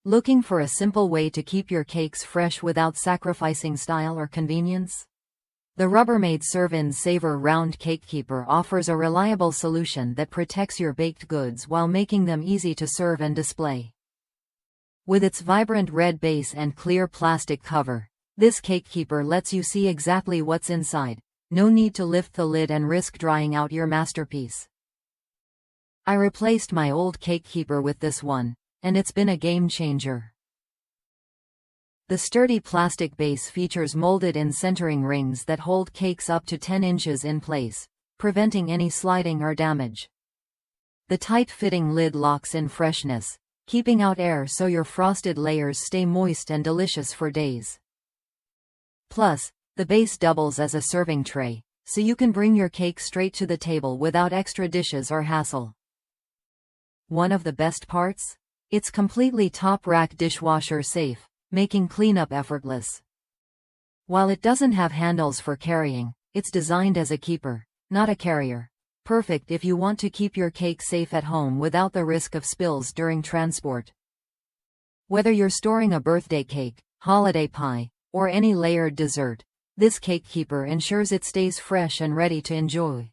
Looking for a simple way to keep your cakes fresh without sacrificing style or convenience? The Rubbermaid Servin Saver Round Cake Keeper offers a reliable solution that protects your baked goods while making them easy to serve and display. With its vibrant red base and clear plastic cover, this cake keeper lets you see exactly what's inside. No need to lift the lid and risk drying out your masterpiece. I replaced my old cake keeper with this one, and it's been a game changer. The sturdy plastic base features molded-in centering rings that hold cakes up to 10 inches in place, preventing any sliding or damage. The tight-fitting lid locks in freshness, keeping out air so your frosted layers stay moist and delicious for days. Plus, the base doubles as a serving tray, so you can bring your cake straight to the table without extra dishes or hassle. One of the best parts? It's completely top-rack dishwasher safe, making cleanup effortless. While it doesn't have handles for carrying, it's designed as a keeper, not a carrier. Perfect if you want to keep your cake safe at home without the risk of spills during transport. Whether you're storing a birthday cake, holiday pie, or any layered dessert, this cake keeper ensures it stays fresh and ready to enjoy.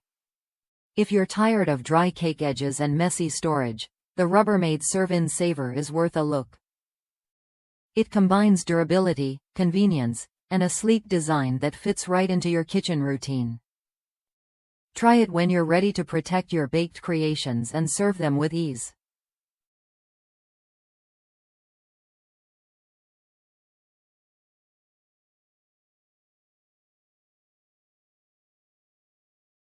If you're tired of dry cake edges and messy storage, the Rubbermaid Servin Saver is worth a look. It combines durability, convenience, and a sleek design that fits right into your kitchen routine. Try it when you're ready to protect your baked creations and serve them with ease.